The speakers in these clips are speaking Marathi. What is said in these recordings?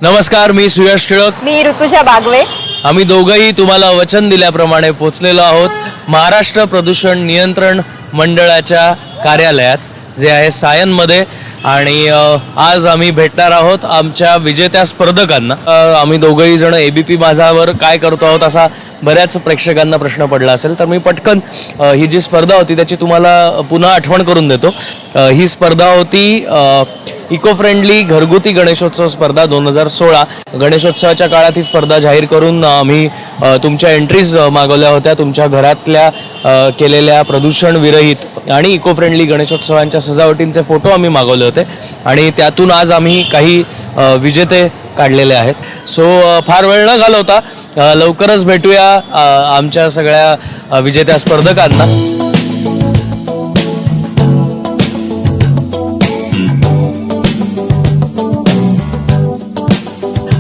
नमस्कार, मी सुयश टिळक. मी ऋतुजा बागवे. आम्ही दोघंही तुम्हाला वचन दिल्याप्रमाणे पोहोचलेलो आहोत महाराष्ट्र प्रदूषण नियंत्रण मंडळाच्या कार्यालयात जे आहे सायनमध्ये. आणि आज आम्ही भेटणार आहोत आमच्या विजेत्या स्पर्धकांना. आम्ही दोघंही जण एबीपी माझावर काय करतो आहोत असा बऱ्याच प्रेक्षकांना प्रश्न पडला असेल, तर मी पटकन ही जी स्पर्धा होती त्याची तुम्हाला पुन्हा आठवण करून देतो. ही स्पर्धा होती इको फ्रेंडली घरगुती गणेशोत्सव स्पर्धा 2016. गणेशोत्सवाच्या काळात ही स्पर्धा जाहीर करून आम्ही तुमच्या एंट्रीज मागवल्या होत्या. तुमच्या घरातल्या केलेल्या प्रदूषण विरहित आणि इको फ्रेंडली गणेशोत्सवांच्या सजावटींचे फोटो आम्ही मागवले होते आणि त्यातून आज आम्ही काही विजेते काढलेले आहेत. सो फार वेळ न घालवता लवकरच भेटूया आमच्या सगळ्या विजेत्या स्पर्धकांना.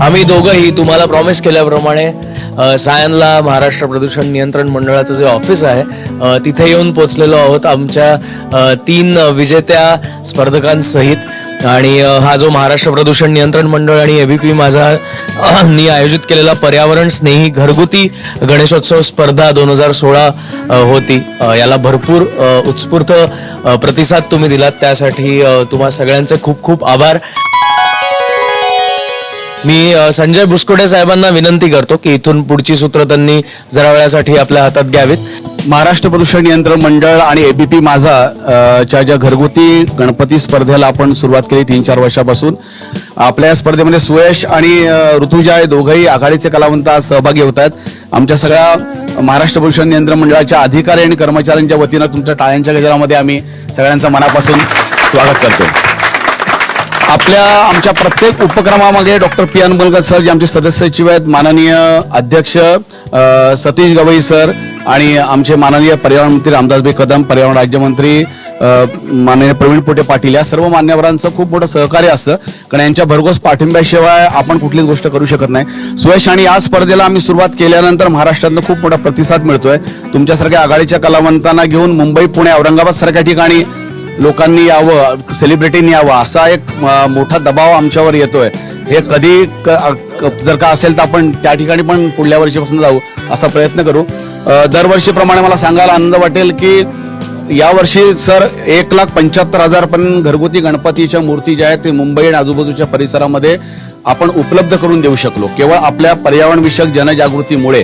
आम्ही दोघंही तुम्हाला प्रॉमिस केल्याप्रमाणे सायनला महाराष्ट्र प्रदूषण नियंत्रण मंडळाचं जे ऑफिस आहे तिथे येऊन पोचलेलो आहोत आमच्या 3 विजेत्या स्पर्धकांसहित. आणि हा जो महाराष्ट्र प्रदूषण नियंत्रण मंडळ आणि एबीपी माझा नी आयोजित केलेला पर्यावरण स्नेही घरगुती गणेशोत्सव स्पर्धा 2016 होती. याला भरपूर उत्स्फूर्त प्रतिसाद तुम्ही दिलात, त्यासाठी तुम्हा सगळ्यांचे खूप खूप आभार. मी संजय बुसकोटे साहेबांना विनंती करतो की इथून पुढची सूत्र त्यांनी जरा वेळासाठी आपल्या हातात घ्यावीत. महाराष्ट्र प्रदूषण नियंत्रण मंडळ आणि एबीपी माझा च्या ज्या घरगुती गणपती स्पर्धेला आपण सुरुवात केली 3-4 वर्षापासून, आपल्या स्पर्धेमध्ये सुयश आणि ऋतुजा दोघंही आघाडीचे कलावंत आज सहभागी होत आहेत. आमच्या सगळ्या महाराष्ट्र प्रदूषण नियंत्रण मंडळाच्या अधिकारी आणि कर्मचाऱ्यांच्या वतीनं तुमच्या टाळ्यांच्या गजरामध्ये आम्ही सगळ्यांचं मनापासून स्वागत करतो. आमच्या प्रत्येक उपक्रमामध्ये डॉक्टर पी अनबलकर सर जे आमचे सदस्य सचिव आहेत, माननीय अध्यक्ष सतीश गवई सर आणि आमचे माननीय पर्यावरण मंत्री रामदासभाई कदम, पर्यावरण राज्यमंत्री माननीय प्रवीण पोटे पाटील, या सर्व मान्यवरांचं खूप मोठं सहकार्य असतं, कारण यांच्या भरघोस पाठिंब्याशिवाय आपण कुठलीच गोष्ट करू शकत नाही. सुयश, आणि या स्पर्धेला आम्ही सुरुवात केल्यानंतर महाराष्ट्रातनं खूप मोठा प्रतिसाद मिळतोय. तुमच्यासारख्या आघाडीच्या कलावंतांना घेऊन मुंबई, पुणे, औरंगाबाद सारख्या ठिकाणी लोकांनी यावं, सेलिब्रिटींनी यावं असा एक मोठा दबाव आमच्यावर येतोय. हे कधी जर का असेल तर आपण त्या ठिकाणी पण पुढल्या वर्षीपासून जाऊ असा प्रयत्न करू. दरवर्षीप्रमाणे मला सांगायला आनंद वाटेल की यावर्षी सर 1,75,000 पण घरगुती गणपतीच्या मूर्ती ज्या आहेत ते मुंबई आणि आजूबाजूच्या परिसरामध्ये आपण उपलब्ध करून देऊ शकलो केवळ आपल्या पर्यावरण विषयक जनजागृतीमुळे.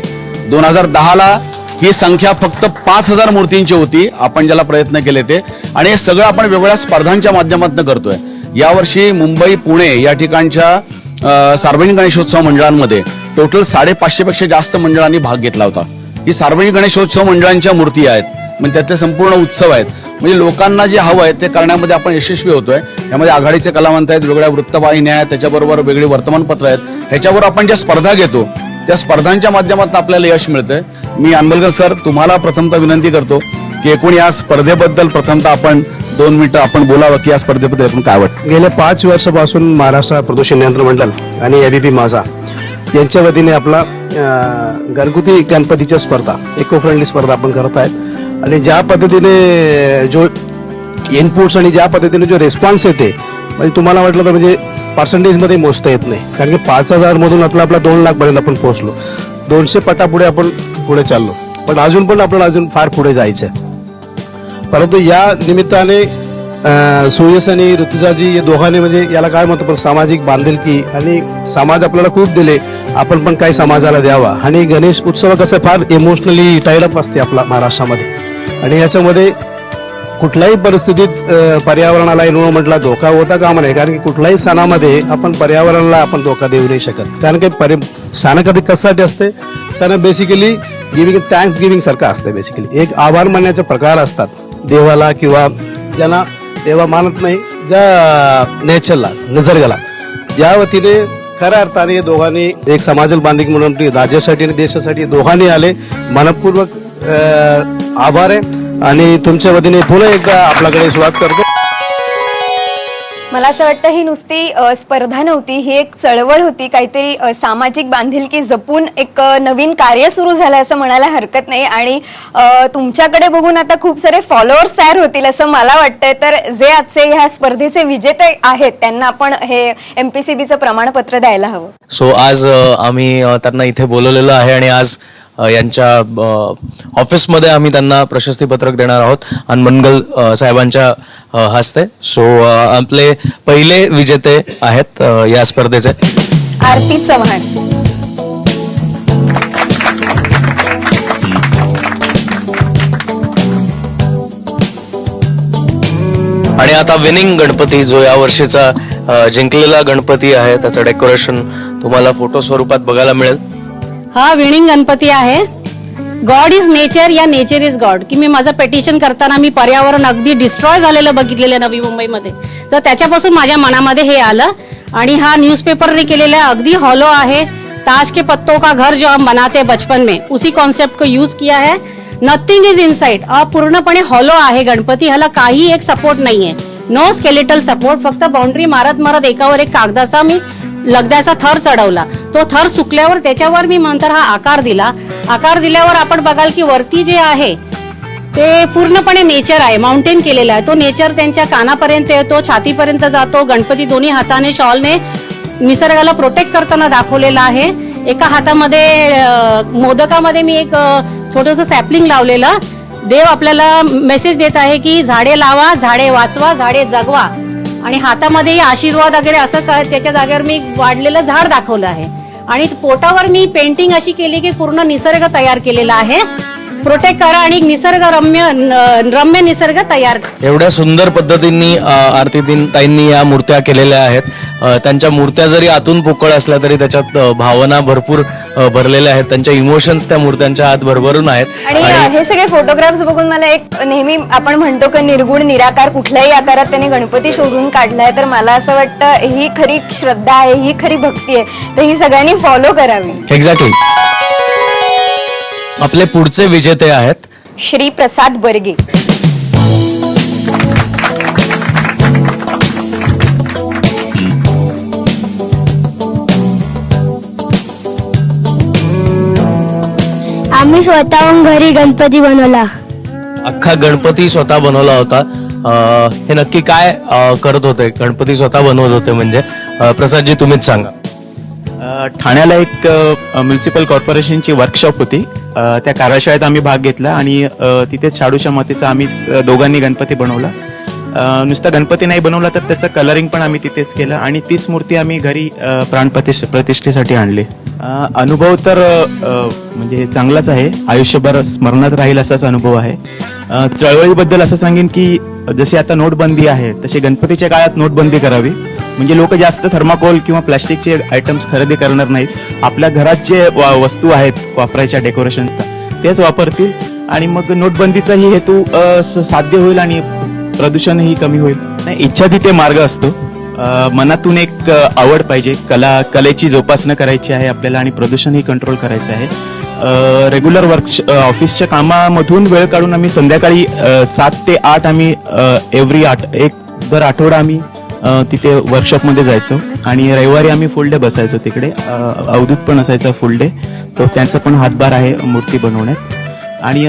2010ला ही संख्या फक्त 5,000 मूर्तींची होती, आपण ज्याला प्रयत्न केले ते, आणि हे सगळं आपण वेगवेगळ्या स्पर्धांच्या माध्यमातून करतोय. यावर्षी मुंबई, पुणे या ठिकाणच्या सार्वजनिक गणेशोत्सव मंडळांमध्ये टोटल 550 पेक्षा जास्त मंडळांनी भाग घेतला होता. ही सार्वजनिक गणेशोत्सव मंडळांच्या मूर्ती आहेत, म्हणजे त्यातले संपूर्ण उत्सव आहेत. म्हणजे लोकांना जे हवं आहे ते करण्यामध्ये आपण यशस्वी होतोय. यामध्ये आघाडीचे कलावंत आहेत, वेगवेगळ्या वृत्तवाहिन्या आहेत, त्याच्याबरोबर वेगळी वर्तमानपत्र आहेत. ह्याच्यावर आपण ज्या स्पर्धा घेतो त्या स्पर्धांच्या माध्यमातून आपल्याला यश मिळतंय. मी अनबलकर सर तुम्हाला प्रथमतः विनंती करतो की एकूण या स्पर्धेबद्दल प्रथमतः आपण 2 मिनिटं आपण बोलावं की या स्पर्धेबद्दल एकूण काय वाटतं. गेल्या 5 वर्षापासून महाराष्ट्र प्रदूषण नियंत्रण मंडळ आणि एबीपी माझा यांच्या वतीने आपला घरगुती गणपतीच्या स्पर्धा, इको फ्रेंडली स्पर्धा आपण करत आहेत. आणि ज्या पद्धतीने जो इनपुट्स आणि ज्या पद्धतीने जो रिस्पॉन्स येते, म्हणजे तुम्हाला वाटलं तर म्हणजे पर्सेंटेजमध्ये मोजता येत नाही, कारण की 5,000 मधून आपला 2 लाख पर्यंत आपण पोहोचलो. 200 पटापुढे आपण पुढे चाललो, पण आपल्याला अजून फार पुढे जायचं आहे. परंतु या निमित्ताने सुयश आणि ऋतुजाजी या दोघांनी म्हणजे याला काय म्हणतो पण सामाजिक बांधिलकी, आणि समाज आपल्याला खूप दिले, आपण पण काही समाजाला द्यावा. आणि गणेश उत्सव कसं फार इमोशनली टाईडअप असते आपला महाराष्ट्रामध्ये, आणि याच्यामध्ये कुठल्याही परिस्थितीत पर्यावरणाला एन्व्हायरमेंटला धोका होता कामा नये, कारण की कुठल्याही सणामध्ये आपण पर्यावरणाला आपण धोका देऊ नाही शकत. कारण की सण कधी कशासाठी असते, सण बेसिकली थँक्स गिव्हिंग सारखं असतं. बेसिकली एक आभार मानण्याचे प्रकार असतात देवाला, किंवा ज्यांना देवा मानत नाही, ज्या नेचरला, निसर्गाला. या वतीने खऱ्या अर्थाने दोघांनी एक समाजाला बांधिक म्हणून राज्यासाठी आणि देशासाठी दोघांनी आले. मनपूर्वक आभार आहे, आणि तुमच्या वतीने पुन्हा एकदा आपल्याकडे स्वागत करतो. मला असं वाटतं ही नुसती स्पर्धा नव्हती, ही एक चळवळ होती, काहीतरी सामाजिक बांधिलकी जपून एक नवीन कार्य सुरू झालं असं म्हणायला हरकत नाही. आणि तुमच्याकडे बघून आता खूप सारे फॉलोअर्स तयार होतील असं मला वाटतंय. तर जे आजचे ह्या स्पर्धेचे विजेते आहेत त्यांना आपण हे MPCBचं प्रमाणपत्र द्यायला हवं. सो आज आम्ही त्यांना इथे बोलवलेलं आहे आणि आज यांच्या ऑफिसमध्ये आम्ही त्यांना प्रशस्तीपत्रक देणार आहोत हनुमनगल साहेबांच्या हस्ते. सो आपले पहिले विजेते आहेत या स्पर्धेचे आरती चव्हाण. आणि आता विनिंग गणपती जो या वर्षीचा जिंकलेला गणपती आहे त्याचं डेकोरेशन तुम्हाला फोटो स्वरूपात बघायला मिळेल. हा विनिंग गणपती आहे. गॉड इज नेचर या नेचर इज गॉड, की मी माझं पेटिशन करताना मी पर्यावरण अगदी डिस्ट्रॉय झालेलं बघितलेलं नवी मुंबईमध्ये, तर त्याच्यापासून माझ्या मनामध्ये हे आलं. आणि हा न्यूजपेपरने केलेला अगदी हॉलो आहे. ताज के पत्तों का घर जो हम बनाते बचपन में, उसी कॉन्सेप्ट को यूज किया है. Nothing is inside. पूर्णपणे हॉलो आहे गणपती, ह्याला काही एक सपोर्ट नाहीये, नो स्केलेटल सपोर्ट. फक्त बाउंड्री मारत मारत एकावर एक कागदाचा मी लगद्याचा थर चढवला. तो थर सुकल्यावर त्याच्यावर मी नंतर हा आकार दिला. आकार दिल्यावर आपण बघाल की वरती जे आहे ते पूर्णपणे नेचर आहे, माउंटेन केलेला आहे. तो नेचर त्यांच्या कानापर्यंत येतो, छातीपर्यंत जातो. गणपती दोन्ही हाताने शॉलने निसर्गाला प्रोटेक्ट करताना दाखवलेला आहे. एका हातामध्ये मोदकामध्ये मी एक छोटंसं सॅपलिंग लावलेलं. देव आपल्याला मेसेज देत आहे की झाडे लावा, झाडे वाचवा, झाडे जगवा. आणि हातामध्ये आशीर्वाद वगैरे असं काय त्याच्या जागेवर मी वाढलेलं झाड दाखवलं आहे. आणि पोटावर मी पेंटिंग अशी केली की पूर्ण निसर्ग तयार केलेला आहे. प्रोटेक्ट करा आणि निसर्ग रम्य निसर्ग तयार करा. एवढ्या सुंदर पद्धतीने आरती ताईंनी या मूर्त्या केलेल्या आहेत. त्यांच्या मूर्त्या जरी आतून पोकळ असल्या तरी त्याच्यात भावना भरपूर भरलेल्या आहेत. त्यांच्या इमोशन्स त्या मूर्त्यांच्या आत भरभरून आहेत. आणि हे सगळे फोटोग्राफ्स बघून मला एक नेहमी आपण म्हणतो की निर्गुण निराकार कुठल्याही आकारात त्यांनी गणपती शोधून काढलाय. तर मला असं वाटतं ही खरी श्रद्धा आहे, ही खरी भक्ती आहे, तर ही सगळ्यांनी फॉलो करावी. एक्झॅक्टली. आपले पुढचे विजेते आहेत श्री प्रसाद बर्गे. आम्ही स्वतःहून घरी गणपती बनवला. अख्खा गणपती स्वतः बनवला होता. हे नक्की काय करत होते? गणपती स्वतः बनवत होते म्हणजे प्रसादजी तुम्हीच सांगा. ठाण्याला एक म्युन्सिपल कॉर्पोरेशनची वर्कशॉप होती. त्या कार्यशाळेत आम्ही भाग घेतला आणि तिथेच शाडूच्या मातीचा आम्हीच दोघांनी गणपती बनवला. नुसता गणपती नाही बनवला तर त्याचं कलरिंग पण आम्ही तिथेच केलं आणि तीच मूर्ती आम्ही घरी प्रतिष्ठेसाठी आणली. अनुभव तर म्हणजे चांगलाच आहे, आयुष्यभर स्मरणात राहील असाच अनुभव आहे. चळवळीबद्दल असं सांगेन की जशी आता नोटबंदी आहे तशी गणपतीच्या काळात नोटबंदी करावी. म्हणजे लोक जास्त थर्माकोल किंवा प्लास्टिकचे आयटम्स खरेदी करणार नाहीत. आपल्या घरात जे वस्तू आहेत वापरायच्या डेकोरेशन तेच वापरतील आणि मग नोटबंदीचाही हेतू साध्य होईल आणि प्रदूषणही कमी होईल. नाही, इच्छा तिथे मार्ग असतो. मनातून एक आवड पाहिजे, कलेची जोपासना करायची आहे आपल्याला आणि प्रदूषणही कंट्रोल करायचं आहे. रेग्युलर ऑफिसच्या कामामधून वेळ काढून आम्ही संध्याकाळी 7 ते 8 आम्ही दर आठवडा आम्ही तिथे वर्कशॉपमध्ये जायचो आणि रविवारी आम्ही फुल डे बसायचो तिकडे. अवधूत पण असायचा फुल डे, तो त्यांचा पण हातभार आहे मूर्ती बनवण्यात. आणि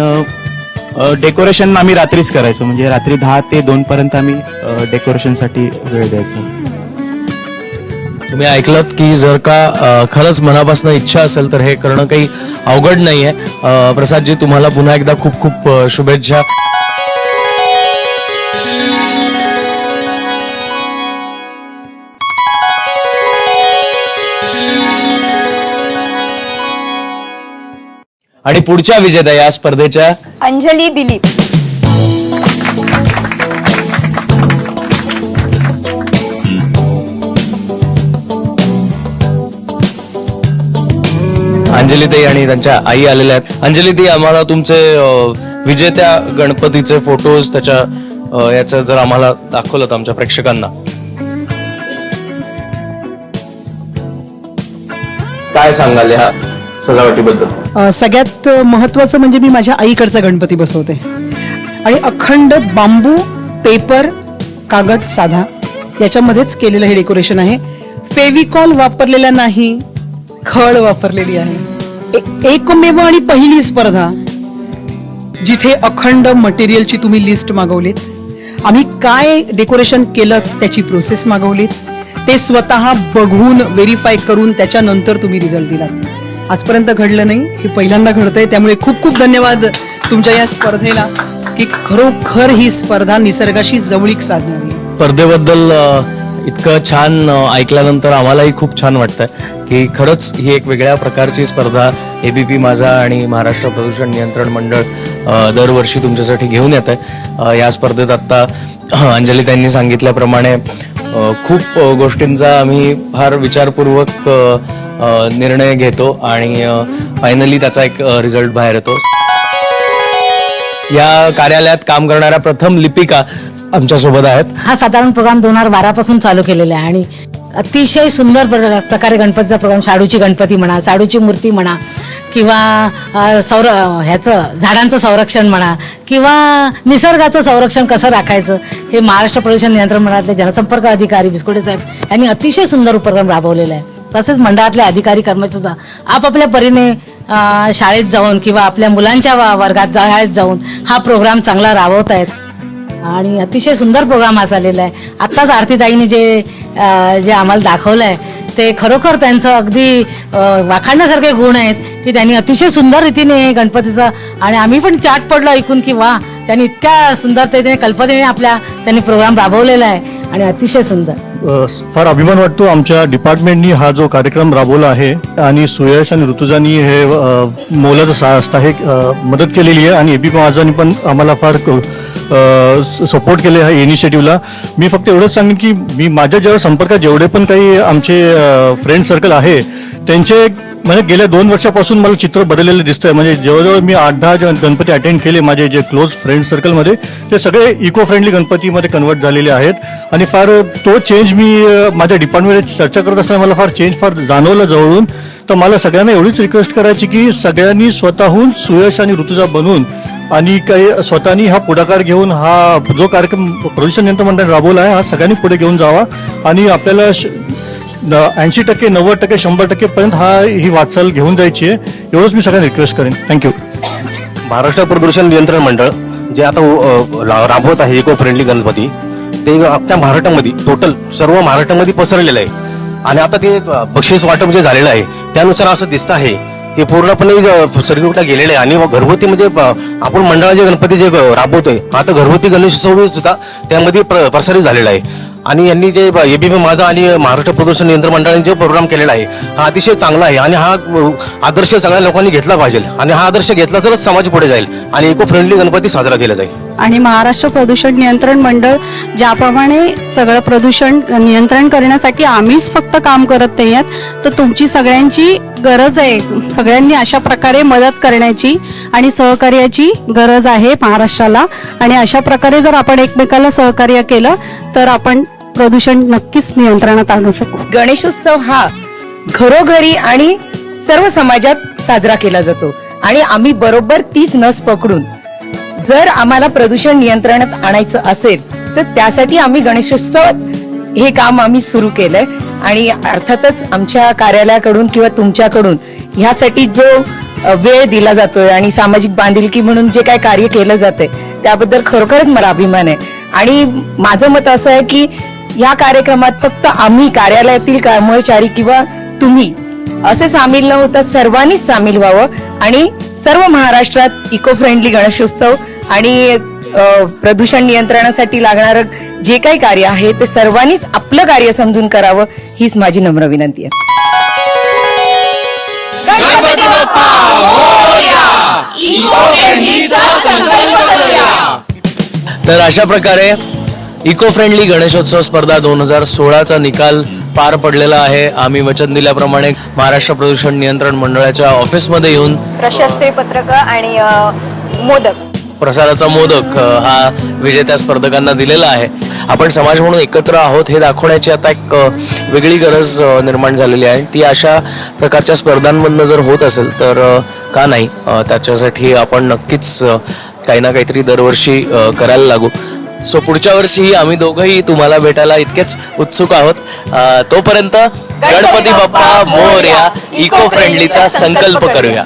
डेकोरेशन आम्ही रात्रीच करायचो, म्हणजे रात्री 10 ते 2 पर्यंत आम्ही डेकोरेशनसाठी वेळ द्यायचो. तुम्ही ऐकलत की जर का खरंच मनापासून इच्छा असेल तर हे करणं काही अवघड नाहीये. प्रसादजी तुम्हाला पुन्हा एकदा खूप खूप शुभेच्छा. आणि पुढच्या विजेत्या या स्पर्धेच्या अंजली दिलीप. अंजलीताई आणि त्यांच्या आई आलेल्या आहेत. अंजलीताई, आम्हाला तुमचे विजेत्या गणपतीचे फोटोज त्याच्या याचं जर आम्हाला दाखवलं तर आमच्या प्रेक्षकांना काय सांगाल या सजावटीबद्दल? सगळ्यात महत्वाचं म्हणजे मी माझ्या आईकडचा गणपती बसवते आणि अखंड बांबू, पेपर, कागद साधा याच्यामध्येच केलेलं हे डेकोरेशन आहे. फेविकॉल वापरलेला नाही, खळ वापरलेली आहे. एकमेव आणि पहिली स्पर्धा जिथे अखंड मटेरियलची तुम्ही लिस्ट मागवलीत, आम्ही काय डेकोरेशन केलं त्याची प्रोसेस मागवलीत, ते स्वतः बघून व्हेरीफाय करून त्याच्यानंतर तुम्ही रिझल्ट दिलात. आजपर्यंत घडलं नाही, हे पहिल्यांदा घडतंय. त्यामुळे खूप खूप धन्यवाद तुमच्या या स्पर्धेला की खरोखर ही स्पर्धा निसर्गाशी जवळीक साधणारी. स्पर्धेबद्दल इतकं छान ऐकल्यानंतर आम्हालाही खूप छान वाटतंय की खरंच ही एक वेगळ्या प्रकारची स्पर्धा एबीपी माझा आणि महाराष्ट्र प्रदूषण नियंत्रण मंडळ दरवर्षी तुमच्यासाठी घेऊन येत आहे. या स्पर्धेत आत्ता अंजली त्यांनी सांगितल्याप्रमाणे खूप गोष्टींचा आम्ही फार विचारपूर्वक निर्णय घेतो आणि फायनली त्याचा एक रिझल्ट बाहेर येतो. या कार्यालयात काम करणाऱ्या प्रथम लिपिका आमच्या सोबत आहेत. हा साधारण प्रोग्राम 2012 पासून चालू केलेला आहे आणि अतिशय सुंदर प्रकारे गणपतीचा प्रोग्राम, शाडूची गणपती म्हणा, शाडूची मूर्ती म्हणा, किंवा ह्याचं झाडांचं संरक्षण म्हणा, किंवा निसर्गाचं संरक्षण कसं राखायचं, हे महाराष्ट्र प्रदूषण नियंत्रण मंडळातले जनसंपर्क अधिकारी बिस्कुटे साहेब यांनी अतिशय सुंदर उपक्रम राबवलेला आहे. तसेच मंडळातले अधिकारी कर्मचारी सुद्धा आपापल्या परीने शाळेत जाऊन किंवा आपल्या मुलांच्या वर्गात शाळेत जाऊन हा प्रोग्राम चांगला राबवत आहेत आणि अतिशय सुंदर प्रोग्राम हा चाललेला आहे. आत्ताच आरतीताईने जे आम्हाला दाखवलं आहे ते खरोखर त्यांचं अगदी वाखाणण्यासारखे गुण आहेत की त्यांनी अतिशय सुंदर रीतीने गणपतीचं, आणि आम्ही पण चाट पडलो ऐकून की वा, त्यांनी इतक्या सुंदरतेने कल्पनेने त्यांनी प्रोग्राम राबवलेला आहे आणि अतिशय सुंदर. फार अभिमान वाटतो आमच्या डिपार्टमेंटनी हा जो कार्यक्रम राबवला आहे आणि सुयश आणि ऋतुजानी हे मोलाचं हे मदत केलेली आहे आणि एबीपी माझानी पण आम्हाला फार सपोर्ट केले ह्या इनिशिएटिव्हला. मी फक्त एवढंच सांगेन की मी माझ्या जेव्हा संपर्कात जेवढे पण काही आमचे फ्रेंड सर्कल आहे त्यांचे म्हणजे गेल्या 2 वर्षापासून मला चित्र बदललेलं दिसतंय. म्हणजे जवळजवळ मी 8-10 गणपती अटेंड केले माझे जे क्लोज फ्रेंड सर्कलमध्ये, ते सगळे इको फ्रेंडली गणपतीमध्ये कन्वर्ट झालेले आहेत आणि फार तो चेंज मी माझ्या डिपार्टमेंटमध्ये चर्चा करत असताना मला फार चेंज जाणवलं जवळून. तर मला सगळ्यांना एवढीच रिक्वेस्ट करायची की सगळ्यांनी स्वतःहून सुयश आणि ऋतुजा बनून आणि काही स्वतःनी हा पुढाकार घेऊन हा जो कार्यक्रम प्रदूषण नियंत्रण मंडळ राबवला आहे हा सगळ्यांनी पुढे घेऊन जावा आणि आपल्याला 80%, 90%, 100% पर्यंत ही वाटचाल घेऊन जायची आहे. एवढंच मी सगळ्यांना रिक्वेस्ट करेन. थँक्यू. महाराष्ट्र प्रदूषण नियंत्रण मंडळ जे आता राबवत आहे इको फ्रेंडली गणपती, ते अख्ख्या महाराष्ट्रामध्ये टोटल सर्व महाराष्ट्रामध्ये पसरलेलं आहे आणि आता ते बक्षीस वाटप जे झालेलं आहे त्यानुसार असं दिसतं आहे की पूर्णपणे सर्किटला गेलेलं आहे आणि घरगुती म्हणजे आपण मंडळाचे गणपती जे राबवतोय आता घरगुती गणेशोत्सव सुद्धा त्यामध्ये प्रसारित झालेला आहे. आणि यांनी जे एबीपी माझा आणि महाराष्ट्र प्रदूषण नियंत्रण मंडळाने जो प्रोग्राम केलेला आहे हा अतिशय चांगला आहे आणि हा आदर्श सगळ्या लोकांनी घेतला पाहिजे आणि हा आदर्श घेतला तरच समाज पुढे जाईल आणि इको फ्रेंडली गणपती साजरा केला जाईल. आणि महाराष्ट्र प्रदूषण नियंत्रण मंडळ ज्याप्रमाणे सगळं प्रदूषण नियंत्रण करण्यासाठी आम्हीच फक्त काम करत नाही आहोत, तर तुमची सगळ्यांची गरज आहे. सगळ्यांनी अशा प्रकारे मदत करण्याची आणि सहकार्याची गरज आहे महाराष्ट्राला आणि अशा प्रकारे जर आपण एकमेकाला सहकार्य केलं तर आपण प्रदूषण नक्कीच नियंत्रणात आणू शकू. गणेशोत्सव हा घरोघरी आणि सर्व समाजात साजरा केला जातो आणि आम्ही बरोबर तीच नस पकडून जर आम्हाला प्रदूषण नियंत्रणात आणायचं असेल तर त्यासाठी आम्ही गणेशोत्सव हे काम आम्ही सुरू केलंय आणि अर्थातच आमच्या कार्यालयाकडून किंवा तुमच्याकडून ह्यासाठी जो वेळ दिला जातोय आणि सामाजिक बांधिलकी म्हणून जे काय कार्य केलं जातंय त्याबद्दल खरोखरच मला अभिमान आहे. आणि माझं मत असं आहे की या कार्यक्रमात फक्त आम्ही कार्यालयातील कर्मचारी किंवा तुम्ही असे सामील न होता सर्वांनीच सामील व्हावं आणि सर्व महाराष्ट्रात इको फ्रेंडली गणेशोत्सव आणि प्रदूषण नियंत्रणासाठी लागणारं जे काही कार्य आहे ते सर्वांनीच आपलं कार्य समजून करावं हीच माझी नम्र विनंती आहे. तर अशा प्रकारे इको फ्रेंडली गणेशोत्सव स्पर्धा 2016चा निकाल पार पडलेला आहे. आम्ही वचन दिल्याप्रमाणे महाराष्ट्र प्रदूषण नियंत्रण मंडळाच्या ऑफिसमध्ये येऊन प्रशस्ती पत्रक आणि मोदक, प्रसादाचा मोदक हा विजेत्या स्पर्धकांना दिलेला आहे. आपण समाज म्हणून एकत्र आहोत हे दाखवण्याची आता एक वेगळी गरज निर्माण झालेली आहे. ती अशा प्रकारच्या स्पर्धांमधनं जर होत असेल तर का नाही, त्याच्यासाठी आपण नक्कीच काही ना काहीतरी दरवर्षी करायला लागू. सो पुढच्या वर्षीही आम्ही दोघंही तुम्हाला भेटायला इतकेच उत्सुक आहोत. तोपर्यंत गणपती बाप्पा मोरया, इको फ्रेंडलीचा संकल्प करूया.